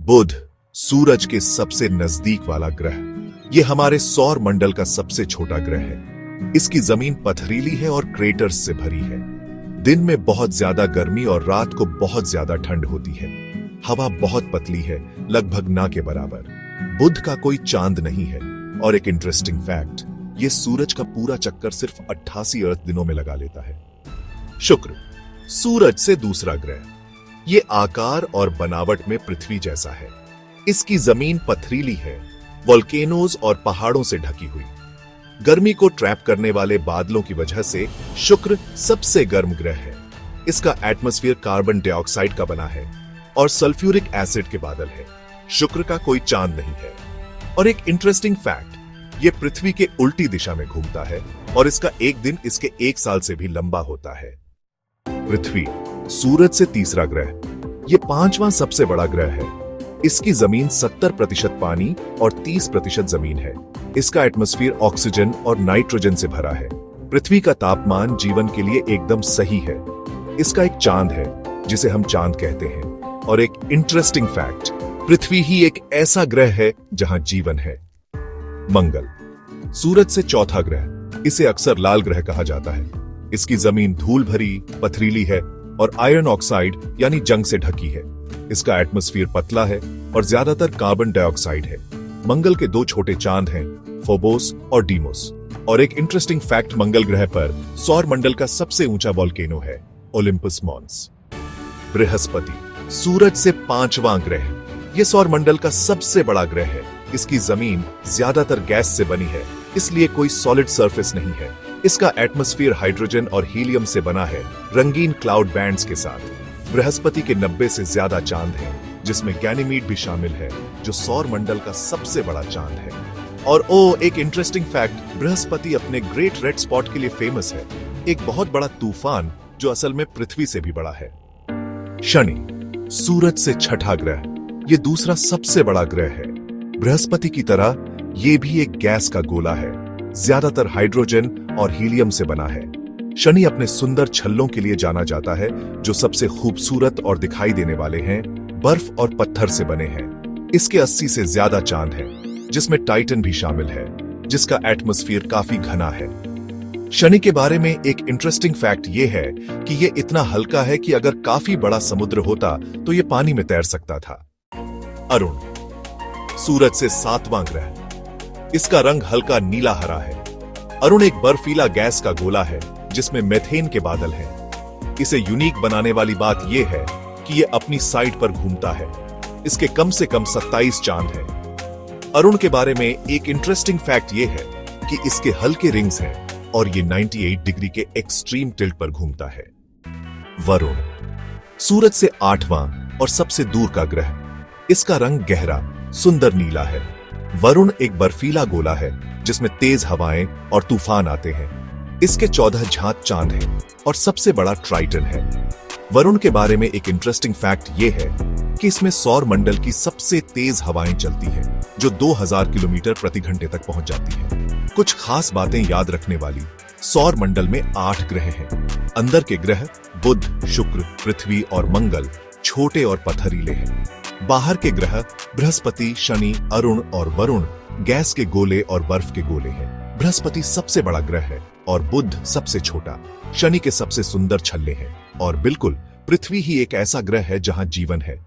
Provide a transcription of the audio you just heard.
बुध सूरज के सबसे नजदीक वाला ग्रह। यह हमारे सौर मंडल का सबसे छोटा ग्रह है। इसकी जमीन पथरीली है और क्रेटर्स से भरी है। दिन में बहुत ज्यादा गर्मी और रात को बहुत ज्यादा ठंड होती है। हवा बहुत पतली है, लगभग ना के बराबर। बुध का कोई चांद नहीं है। और एक इंटरेस्टिंग फैक्ट, यह सूरज का पूरा चक्कर सिर्फ 88 अर्थ दिनों में लगा लेता है। शुक्र सूरज से दूसरा ग्रह। ये आकार और बनावट में पृथ्वी जैसा है। इसकी जमीन पथरीली है, वोल्केनोज और पहाड़ों से ढकी हुई। गर्मी को ट्रैप करने वाले बादलों की वजह से शुक्र सबसे गर्म ग्रह है। इसका एटमॉस्फेयर कार्बन डाइऑक्साइड का बना है और सल्फ्यूरिक एसिड के बादल है। शुक्र का कोई चांद नहीं है। और एक इंटरेस्टिंग फैक्ट, यह पृथ्वी के उल्टी दिशा में घूमता है और इसका एक दिन इसके 1 साल से भी लंबा होता है। पृथ्वी सूरज से तीसरा ग्रह। यह 5वां सबसे बड़ा ग्रह है। इसकी जमीन 70% पानी और 30% जमीन है। इसका एटमॉस्फेयर ऑक्सीजन और नाइट्रोजन से भरा है। पृथ्वी का तापमान जीवन के लिए एकदम सही है। इसका एक चांद है जिसे हम चांद कहते हैं। और एक इंटरेस्टिंग फैक्ट, पृथ्वी ही एक ऐसा ग्रह है जहां जीवन है। मंगल सूरज से चौथा ग्रह। इसे अक्सर लाल ग्रह कहा जाता है। इसकी जमीन धूल भरी, पथरीली है और आयरन ऑक्साइड यानी जंग से ढकी है। इसका एटमॉस्फेयर पतला है और ज्यादातर कार्बन डाइऑक्साइड है। मंगल के 2 छोटे चांद हैं, फोबोस और डीमोस। और एक इंटरेस्टिंग फैक्ट, मंगल ग्रह पर सौर मंडल का सबसे ऊंचा वोल्केनो है, ओलिम्पस मॉन्स। बृहस्पति सूरज से 5वां ग्रह। यह सौर मंडल का सबसे बड़ा ग्रह है। इसकी जमीन ज्यादातर गैस से बनी है, इसलिए कोई सॉलिड सरफेस नहीं है। इसका एटमॉस्फेयर हाइड्रोजन और हीलियम से बना है, रंगीन क्लाउड बैंड्स के साथ। बृहस्पति के 90 से ज्यादा चांद हैं, जिसमें गैनीमीड भी शामिल है, जो सौर मंडल का सबसे बड़ा चांद है। और एक इंटरेस्टिंग फैक्ट, बृहस्पति अपने ग्रेट रेड स्पॉट के लिए फेमस है, एक बहुत बड़ा तूफान जो असल में पृथ्वी से भी बड़ा है। शनि सूरज से 6ठा ग्रह। यह दूसरा सबसे बड़ा ग्रह है। बृहस्पति की तरह यह भी एक गैस का गोला है, ज्यादातर हाइड्रोजन और हीलियम से बना है। शनि अपने सुंदर छल्लों के लिए जाना जाता है, जो सबसे खूबसूरत और दिखाई देने वाले हैं। बर्फ और पत्थर से बने हैं। इसके 80 से ज्यादा चांद हैं, जिसमें टाइटन भी शामिल है, जिसका एटमॉस्फेयर काफी घना है। शनि के बारे में एक इंटरेस्टिंग फैक्ट यह है कि यह इतना हल्का है कि अगर काफी बड़ा समुद्र होता तो यह पानी में तैर सकता था। अरुण सूरज से 7वां ग्रह। इसका रंग हल्का नीला हरा है। अरुण एक बर्फीला गैस का गोला है, जिसमें मेथेन के बादल हैं। इसे यूनिक बनाने वाली बात यह है कि यह अपनी साइड पर घूमता है। इसके कम से कम 27 चांद हैं। अरुण के बारे में एक इंटरेस्टिंग फैक्ट यह है कि इसके हल्के रिंग्स हैं और यह 98 डिग्री के एक्सट्रीम टिल्ट पर घूमता है। वरुण सूरज से 8वां और सबसे दूर का ग्रह। इसका रंग गहरा सुंदर नीला है। वरुण एक बर्फीला गोला है, जिसमें तेज हवाएं और तूफान आते हैं। इसके 14 झांत चांद हैं और सबसे बड़ा ट्राइटन है। वरुण के बारे में एक इंटरेस्टिंग फैक्ट यह है कि इसमें सौर मंडल की सबसे तेज हवाएं चलती हैं, जो 2000 किलोमीटर प्रति घंटे तक पहुंच जाती हैं। कुछ खास बातें याद रखने वाली, सौर मंडल में 8 ग्रह हैं। अंदर के ग्रह बुध, शुक्र, पृथ्वी और मंगल छोटे और पथरीले हैं। बाहर के ग्रह बृहस्पति, शनि, अरुण और वरुण गैस के गोले और बर्फ के गोले हैं। बृहस्पति सबसे बड़ा ग्रह है और बुध सबसे छोटा। शनि के सबसे सुंदर छल्ले हैं। और बिल्कुल पृथ्वी ही एक ऐसा ग्रह है जहां जीवन है।